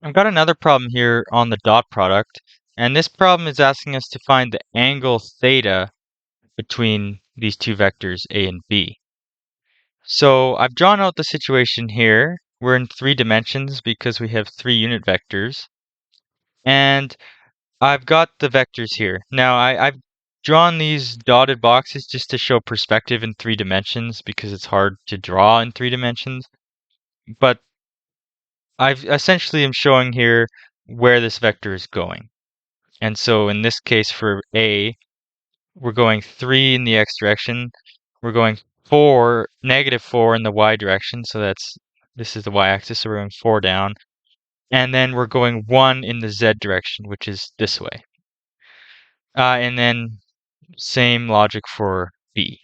I've got another problem here on the dot product, and this problem is asking us to find the angle theta between these two vectors a and b. So I've drawn out the situation here. We're in 3 dimensions because we have 3 unit vectors, and I've got the vectors here. Now I've drawn these dotted boxes just to show perspective in 3 dimensions because it's hard to draw in 3 dimensions, but I've essentially am showing here where this vector is going. And so in this case for A, we're going 3 in the x direction. We're going 4, -4 in the y direction. So this is the y-axis, so we're going 4 down. And then we're going 1 in the z direction, which is this way. And then same logic for B.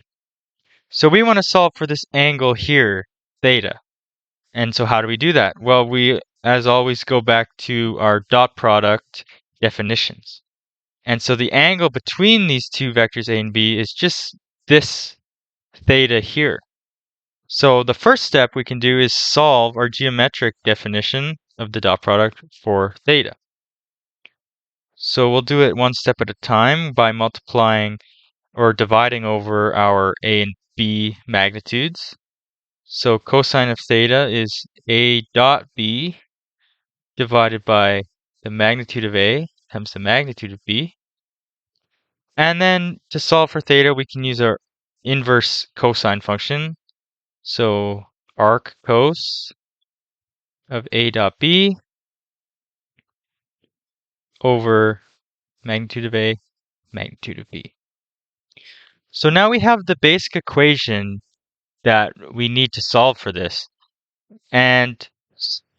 So we want to solve for this angle here, theta. And so how do we do that? Well, we, as always, go back to our dot product definitions. And so the angle between these two vectors a and b is just this theta here. So the first step we can do is solve our geometric definition of the dot product for theta. So we'll do it one step at a time by multiplying or dividing over our a and b magnitudes. So cosine of theta is a dot b divided by the magnitude of a times the magnitude of b. And then to solve for theta, we can use our inverse cosine function. So arc cos of a dot b over magnitude of a, magnitude of b. So now we have the basic equation that we need to solve for this. And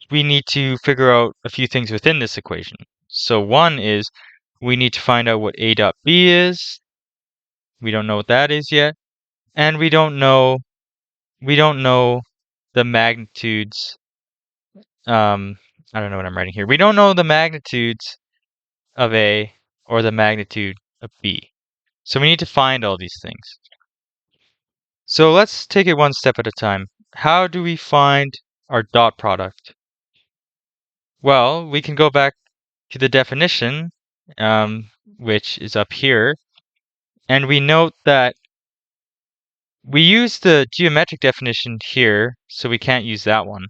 we need to figure out a few things within this equation. So one is we need to find out what a dot b is. We don't know what that is yet. And we don't know the magnitudes. I don't know what I'm writing here. We don't know the magnitudes of A or the magnitude of B. So we need to find all these things. So let's take it one step at a time. How do we find our dot product? Well, we can go back to the definition, which is up here, and we note that we use the geometric definition here, so we can't use that one.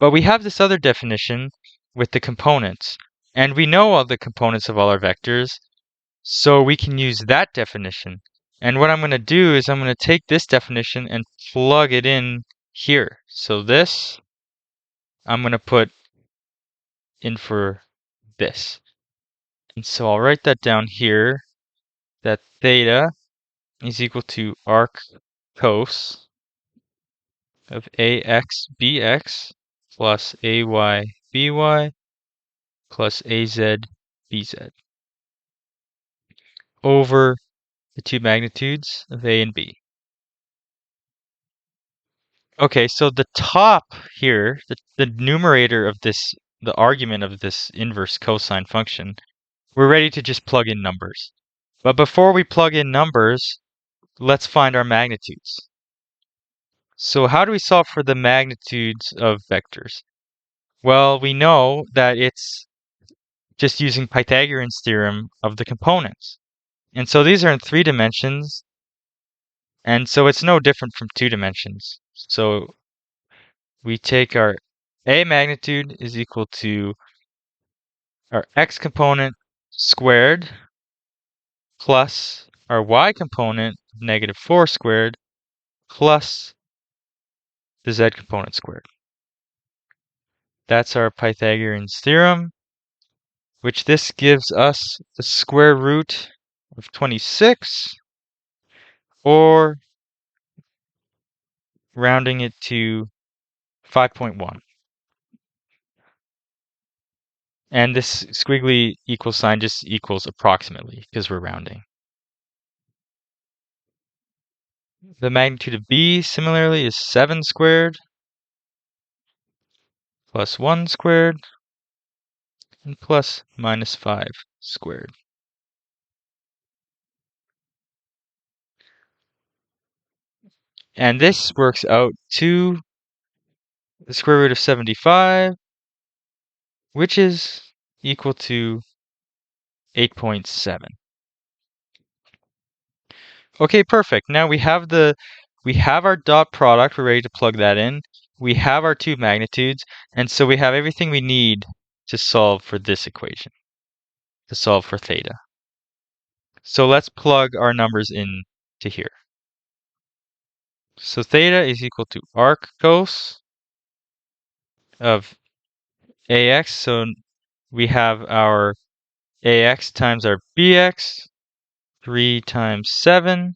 But we have this other definition with the components, and we know all the components of all our vectors, so we can use that definition. And what I'm going to do is I'm going to take this definition and plug it in here. So this, I'm going to put in for this. And so I'll write that down here, that theta is equal to arc cos of ax bx plus ay by plus az bz over the two magnitudes of a and b. Okay, so the top here, the numerator of this, the argument of this inverse cosine function, we're ready to just plug in numbers. But before we plug in numbers, let's find our magnitudes. So how do we solve for the magnitudes of vectors? Well, we know that it's just using Pythagorean's theorem of the components. And so these are in 3 dimensions, and so it's no different from 2 dimensions. So we take our a magnitude is equal to our x component squared plus our y component, -4 squared, plus the z component squared. That's our Pythagorean's theorem, which this gives us the square root of 26, or rounding it to 5.1. And this squiggly equal sign just equals approximately because we're rounding. The magnitude of b, similarly, is 7 squared plus 1 squared and plus -5 squared. And this works out to the square root of 75 which is equal to 8.7. Okay, perfect. Now we have our dot product. We're ready to plug that in. We have our two magnitudes, and so we have everything we need to solve for this equation, to solve for theta. So let's plug our numbers in to here. So theta is equal to arc cos of ax. So we have our ax times our bx, 3 times 7,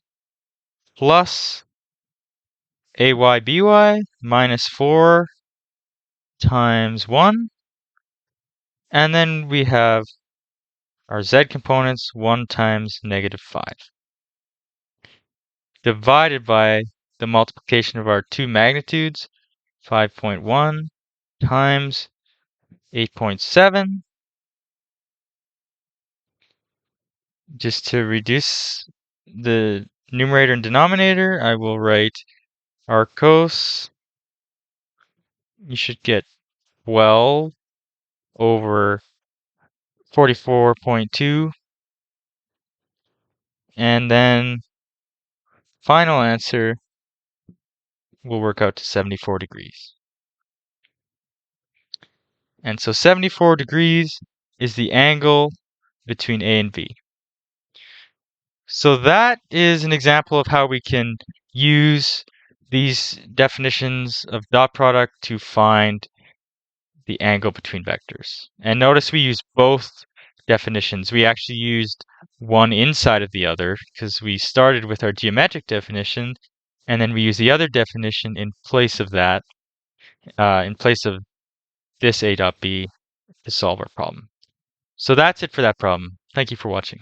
plus AYBY minus 4 times 1. And then we have our z components, 1 times negative 5. Divided by the multiplication of our two magnitudes, 5.1 times 8.7. Just to reduce the numerator and denominator, I will write arc cos. You should get 12 over 44.2. And then final answer will work out to 74 degrees. And so 74 degrees is the angle between A and B. So that is an example of how we can use these definitions of dot product to find the angle between vectors. And notice we use both definitions. We actually used one inside of the other because we started with our geometric definition, and then we use the other definition in place of that, in place of this A dot B to solve our problem. So that's it for that problem. Thank you for watching.